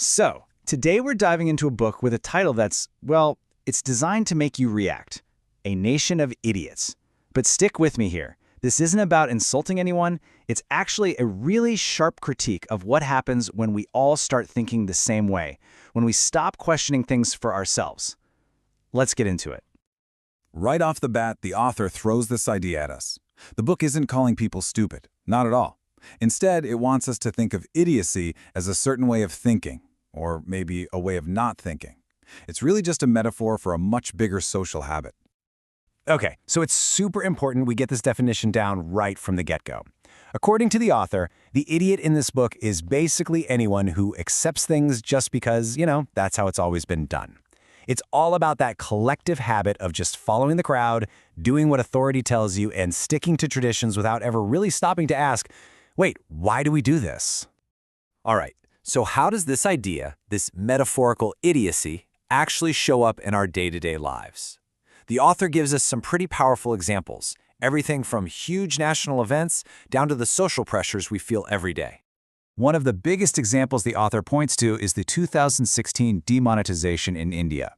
So, today we're diving into a book with a title that's, well, it's designed to make you react. A Nation of Idiots. But stick with me here. This isn't about insulting anyone. It's actually a really sharp critique of what happens when we all start thinking the same way, when we stop questioning things for ourselves. Let's get into it. Right off the bat, the author throws this idea at us. The book isn't calling people stupid, not at all. Instead, it wants us to think of idiocy as a certain way of thinking, or maybe a way of not thinking. It's really just a metaphor for a much bigger social habit. Okay, so it's super important we get this definition down right from the get-go. According to the author, the idiot in this book is basically anyone who accepts things just because, that's how it's always been done. It's all about that collective habit of just following the crowd, doing what authority tells you, and sticking to traditions without ever really stopping to ask, wait, why do we do this? All right, so how does this idea, this metaphorical idiocy, actually show up in our day-to-day lives? The author gives us some pretty powerful examples, everything from huge national events down to the social pressures we feel every day. One of the biggest examples the author points to is the 2016 demonetization in India.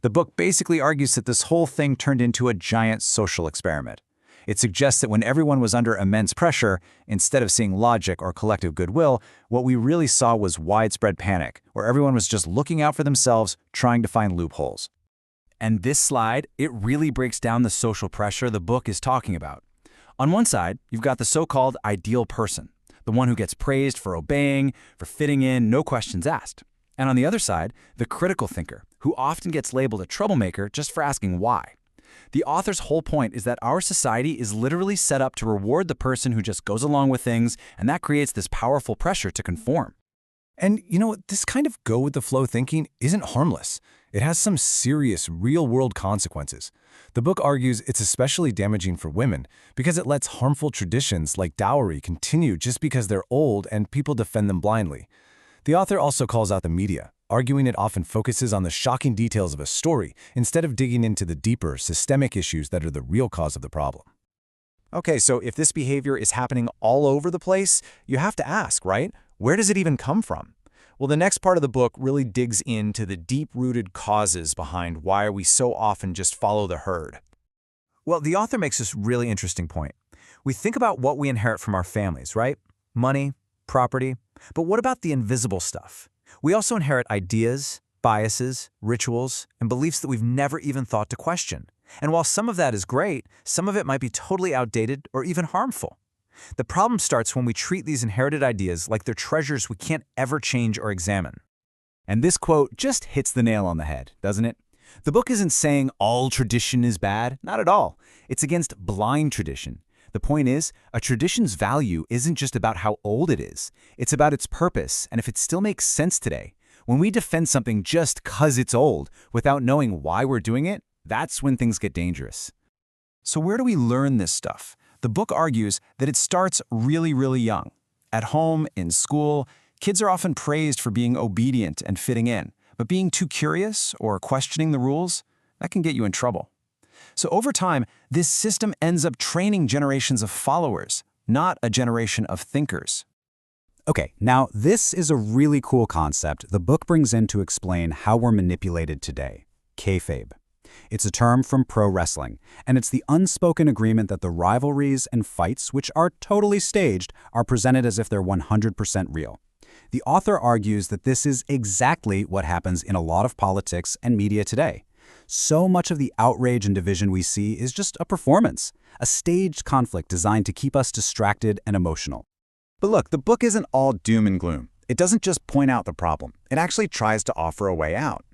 The book basically argues that this whole thing turned into a giant social experiment. It suggests that when everyone was under immense pressure, instead of seeing logic or collective goodwill, what we really saw was widespread panic, where everyone was just looking out for themselves, trying to find loopholes. And this slide, it really breaks down the social pressure the book is talking about. On one side, you've got the so-called ideal person, the one who gets praised for obeying, for fitting in, no questions asked. And on the other side, the critical thinker, who often gets labeled a troublemaker just for asking why. The author's whole point is that our society is literally set up to reward the person who just goes along with things, and that creates this powerful pressure to conform. And this kind of go-with-the-flow thinking isn't harmless. It has some serious, real-world consequences. The book argues it's especially damaging for women because it lets harmful traditions like dowry continue just because they're old and people defend them blindly. The author also calls out the media, arguing it often focuses on the shocking details of a story instead of digging into the deeper, systemic issues that are the real cause of the problem. Okay, so if this behavior is happening all over the place, you have to ask, right? Where does it even come from? Well, the next part of the book really digs into the deep-rooted causes behind why we so often just follow the herd. Well, the author makes this really interesting point. We think about what we inherit from our families, right? Money, property. But what about the invisible stuff? We also inherit ideas, biases, rituals, and beliefs that we've never even thought to question. And while some of that is great, some of it might be totally outdated or even harmful. The problem starts when we treat these inherited ideas like they're treasures we can't ever change or examine. And this quote just hits the nail on the head, doesn't it? The book isn't saying all tradition is bad, not at all. It's against blind tradition. The point is, a tradition's value isn't just about how old it is. It's about its purpose and if it still makes sense today. When we defend something just 'cause it's old, without knowing why we're doing it, that's when things get dangerous. So where do we learn this stuff? The book argues that it starts really, really young. At home, in school, kids are often praised for being obedient and fitting in, but being too curious or questioning the rules, that can get you in trouble. So over time, this system ends up training generations of followers, not a generation of thinkers. Okay, now this is a really cool concept the book brings in to explain how we're manipulated today: kayfabe. It's a term from pro wrestling, and it's the unspoken agreement that the rivalries and fights, which are totally staged, are presented as if they're 100% real. The author argues that this is exactly what happens in a lot of politics and media today. So much of the outrage and division we see is just a performance, a staged conflict designed to keep us distracted and emotional. But look, the book isn't all doom and gloom. It doesn't just point out the problem. It actually tries to offer a way out.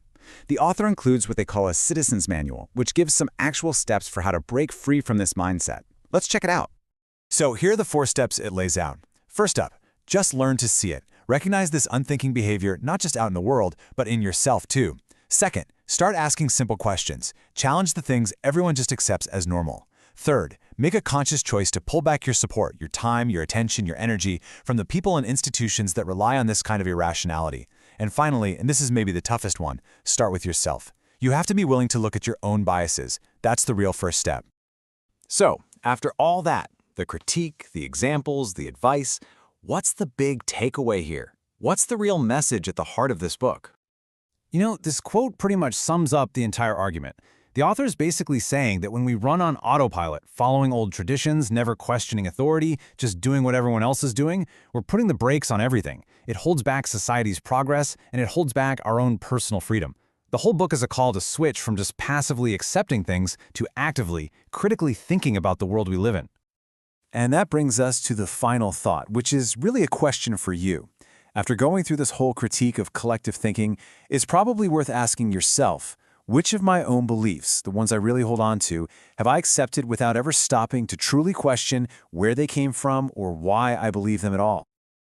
The author includes what they call a citizen's manual, which gives some actual steps for how to break free from this mindset. Let's check it out. So here are the 4 steps it lays out. First up, just learn to see it. Recognize this unthinking behavior not just out in the world, but in yourself too. Second, start asking simple questions. Challenge the things everyone just accepts as normal. Third, make a conscious choice to pull back your support, your time, your attention, your energy from the people and institutions that rely on this kind of irrationality. And finally, and this is maybe the toughest one, start with yourself. You have to be willing to look at your own biases. That's the real first step. So, after all that, the critique, the examples, the advice, what's the big takeaway here? What's the real message at the heart of this book? You know, this quote pretty much sums up the entire argument. The author is basically saying that when we run on autopilot, following old traditions, never questioning authority, just doing what everyone else is doing, we're putting the brakes on everything. It holds back society's progress, and it holds back our own personal freedom. The whole book is a call to switch from just passively accepting things to actively, critically thinking about the world we live in. And that brings us to the final thought, which is really a question for you. After going through this whole critique of collective thinking, it's probably worth asking yourself, which of my own beliefs, the ones I really hold on to, have I accepted without ever stopping to truly question where they came from or why I believe them at all?